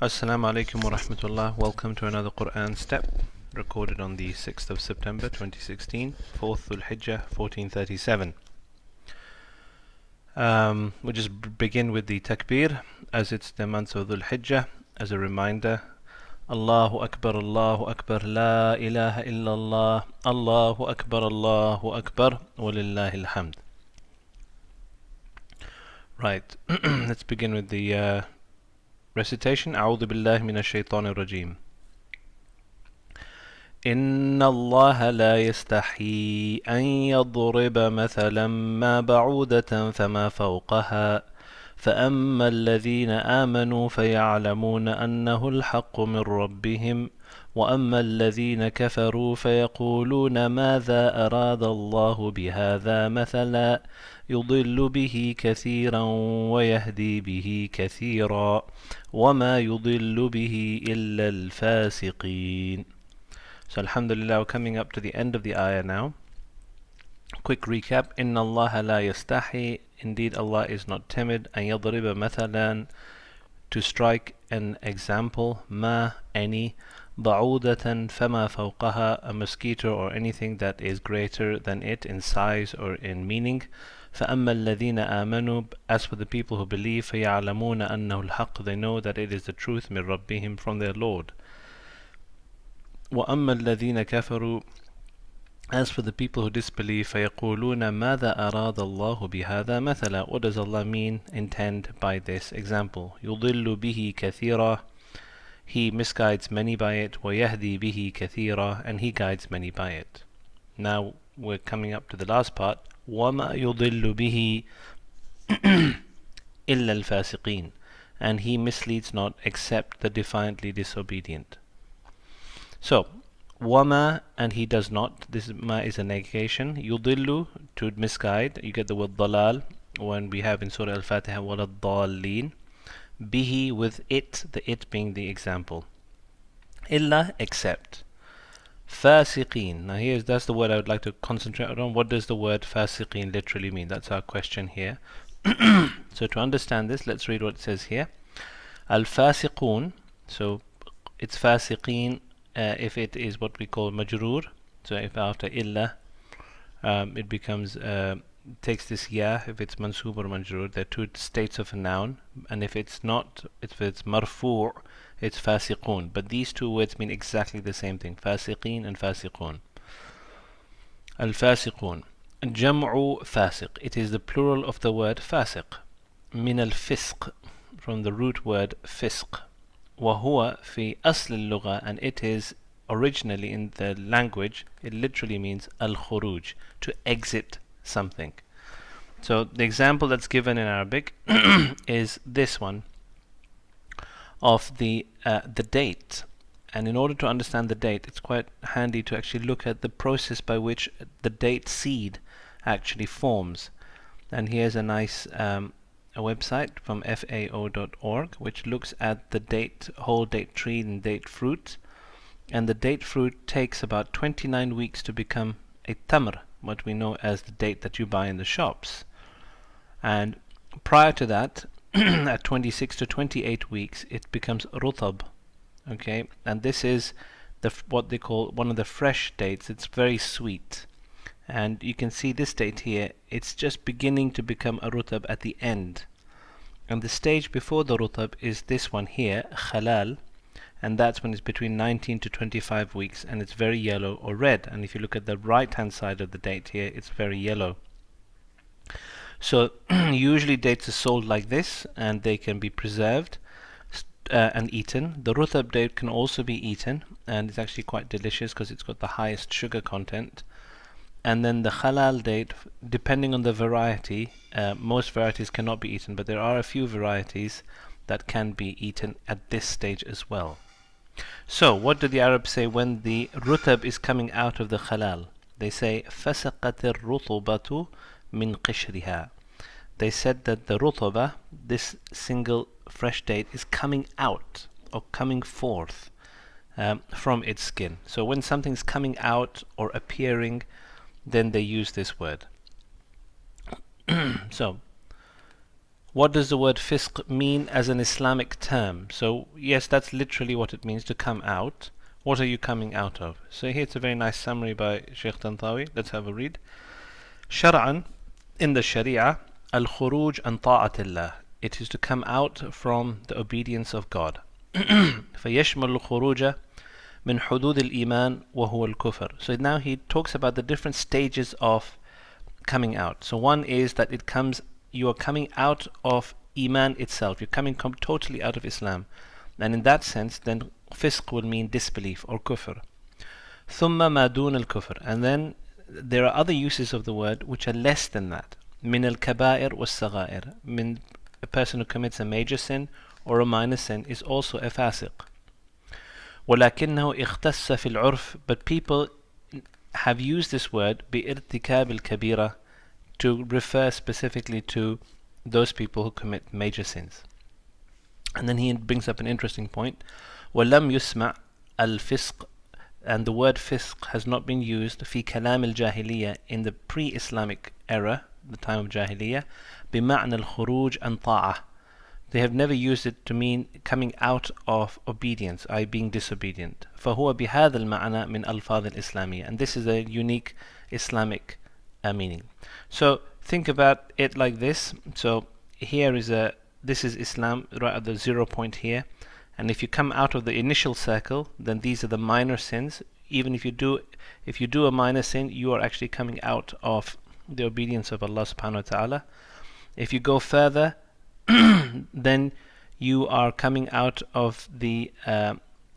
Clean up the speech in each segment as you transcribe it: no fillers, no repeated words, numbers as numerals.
Assalamu alaikum wa rahmatullah. Welcome to another Quran step recorded on the 6th of September 2016, 4th Dhul Hijjah 1437. We'll just begin with the takbir as it's the month of Dhul Hijjah. As a reminder, Allahu Akbar, La ilaha illallah, Allahu Akbar, Walillahi alhamd. Right, let's begin with the recitation. أعوذ بالله من الشيطان الرجيم. إن الله لا يستحي أن يضرب مثلا ما بعودة فما فوقها فأما الذين آمنوا فيعلمون أنه الحق من ربهم وأما الذين كفروا فيقولون ماذا أراد الله بهذا مثلا يضل به كثيرا ويهدي به كثيرا وما يضل به إلا الفاسقين. So alhamdulillah, we're coming up to the end of the ayah now. Quick recap. Inna Allah la yastahi. Indeed, Allah is not timid. An yadriba mathalan, to strike an example. Ma, any. Ba'udatan fama fawqaha, a mosquito or anything that is greater than it in size or in meaning. فَأَمَّا الَّذِينَ آمَنُوا, as for the people who believe, فَيَعْلَمُونَ أَنَّهُ الْحَقُّ, they know that it is the truth, مِنْ رَبِّهِمْ, from their Lord. وَأَمَّا الَّذِينَ كَفَرُوا, as for the people who disbelieve, فَيَقُولُونَ مَاذَا أَرَادَ اللَّهُ بِهَذَا مَثَلًا, what does Allah intend by this example? يُضِلُّ بِهِ كَثِيرًا, He misguides many by it. وَيَهْدِي بِهِ كَثِيرًا, and He guides many by it. Now we're coming up to the last part. وَمَا يُضِلُّ بِهِ إِلَّا الْفَاسِقِينَ, and He misleads not except the defiantly disobedient. So, wama, and he does not. This ma is a negation. Yudillu, to misguide. You get the word dalal when we have in Surah Al-Fatiha wala dallin. Bihi, with it, the it being the example. Illa, except. Fasiqeen. Now that's the word I would like to concentrate on. What does the word fasiqeen literally mean? That's our question here. So to understand this, let's read what it says here. Al-fasiqun. So it's fasiqeen if it is what we call majroor. So if after illa it becomes takes this ya, if it's mansoob or majroor. There are two states of a noun, and if it's not, if it's marfu', it's fasiqun. But these two words mean exactly the same thing, fasiqeen and fasiqun. Al-fasiqun. Jam'u fasiq. It is the plural of the word fasiq. Min al-fisq, from the root word fisq. وهو في أصل اللغة, and it is originally in the language, it literally means al-khuruj, to exit something. So the example that's given in Arabic is this one of the date. And in order to understand the date, it's quite handy to actually look at the process by which the date seed actually forms. And here's a nice a website from fao.org which looks at the whole date tree and date fruit. And the date fruit takes about 29 weeks to become a tamr, what we know as the date that you buy in the shops. And prior to that, at 26 to 28 weeks, it becomes rutab. Okay, and this is what they call one of the fresh dates. It's very sweet. And you can see this date here, it's just beginning to become a rutab at the end. And the stage before the rutab is this one here, khalal, and that's when it's between 19 to 25 weeks, and it's very yellow or red. And if you look at the right hand side of the date here, it's very yellow. So usually dates are sold like this, and they can be preserved and eaten. The rutab date can also be eaten, and it's actually quite delicious because it's got the highest sugar content. And then the halal date, depending on the variety, most varieties cannot be eaten, but there are a few varieties that can be eaten at this stage as well. So what do the Arabs say when the rutab is coming out of the halal? They say فَسَقَتِ الرُّطُبَةُ مِنْ قِشْرِهَا. They said that the rutubah, this single fresh date, is coming out or coming forth from its skin. So when something's coming out or appearing, then they use this word. So What does the word fisq mean as an Islamic term? So yes, that's literally what it means, to come out. What are you coming out of? So here it's a very nice summary by Sheikh Tantawi. Let's have a read. Shar'an, in the Sharia, al-khuruj an ta'atillah. It is to come out from the obedience of God. فيشمل الخروج من حدود الإيمان وهو الكفر. So now he talks about the different stages of coming out. So one is that you are coming out of Iman itself. You're coming totally out of Islam. And in that sense, then fisq will mean disbelief or kufr. ثم ما دون الكفر. And then there are other uses of the word which are less than that. من الكبائر والصغائر. A person who commits a major sin or a minor sin is also a fasiq. ولكنه اختص في العرف. But people have used this word بارتكاب الكبيرة to refer specifically to those people who commit major sins. And then he brings up an interesting point. وَلَمْ يُسْمَعْ الْفِسْقِ. And the word fisq has not been used في كلام الجاهلية, in the pre-Islamic era, the time of Jahiliyyah, بمعنى الخروج عن طاعة. They have never used it to mean coming out of obedience, i.e. being disobedient. فهو بهذا المعنى من ألفاظ الإسلامية. And this is a unique Islamic meaning. So think about it like this. So here is this is Islam right at the 0 point here, and if you come out of the initial circle, then these are the minor sins. Even if you do a minor sin, you are actually coming out of the obedience of Allah subhanahu wa ta'ala. If you go further, then you are coming out of the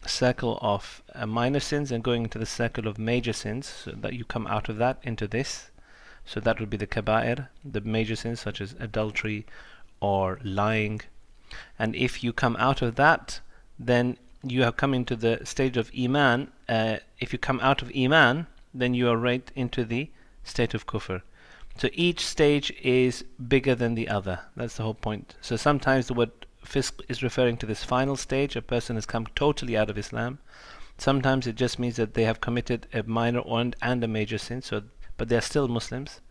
circle of minor sins and going into the circle of major sins, so that you come out of that into this. So that would be the kaba'ir, the major sins such as adultery or lying. And if you come out of that, then you have come into the stage of Iman. If you come out of Iman, then you are right into the state of kufr. So each stage is bigger than the other. That's the whole point. So sometimes the word fisq is referring to this final stage. A person has come totally out of Islam. Sometimes it just means that they have committed a minor and a major sin, but they are still Muslims.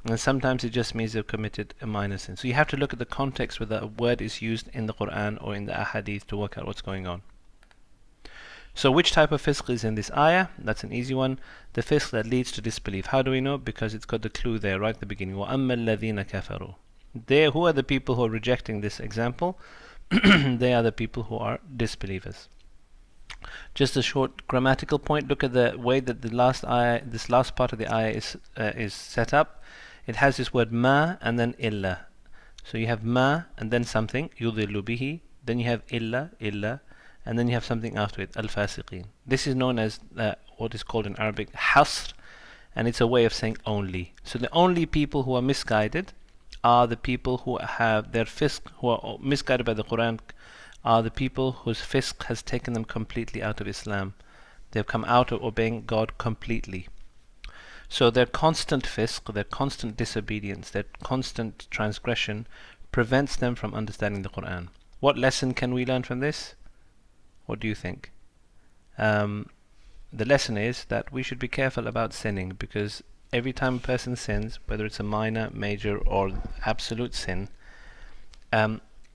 And sometimes it just means they've committed a minor sin. So you have to look at the context where the word is used in the Quran or in the Ahadith to work out what's going on. So which type of fisq is in this ayah? That's an easy one. The fisq that leads to disbelief. How do we know? Because it's got the clue there right at the beginning. وَأَمَّا الَّذِينَ كَفَرُوا. Who are the people who are rejecting this example? They are the people who are disbelievers. Just a short grammatical point. Look at the way that this last part of the ayah is set up. It has this word ma and then illa. So you have ma and then something, yudhillu bihi. Then you have illa, and then you have something after it, al-fasiqeen. This is known as what is called in Arabic hasr, and it's a way of saying only. So the only people who are misguided are the people who have their fisq, who are misguided by the Quran, are the people whose fisq has taken them completely out of Islam. They have come out of obeying God completely. So their constant fisq, their constant disobedience, their constant transgression prevents them from understanding the Quran. What lesson can we learn from this? What do you think? The lesson is that we should be careful about sinning, because every time a person sins, whether it's a minor, major or absolute sin,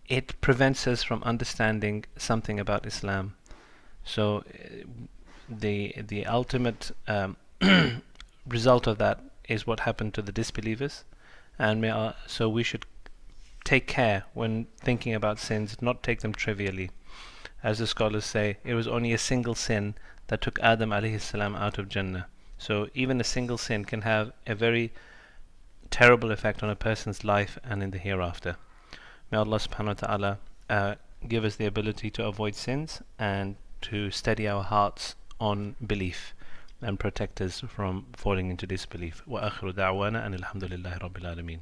it prevents us from understanding something about Islam. So the ultimate result of that is what happened to the disbelievers, and so we should take care when thinking about sins, not take them trivially. As the scholars say, it was only a single sin that took Adam alayhi salam out of Jannah. So even a single sin can have a very terrible effect on a person's life and in the hereafter. May Allah subhanahu wa ta'ala give us the ability to avoid sins and to steady our hearts on belief and protect us from falling into disbelief. Wa akhiru da'wana and alhamdulillahi rabbil alameen.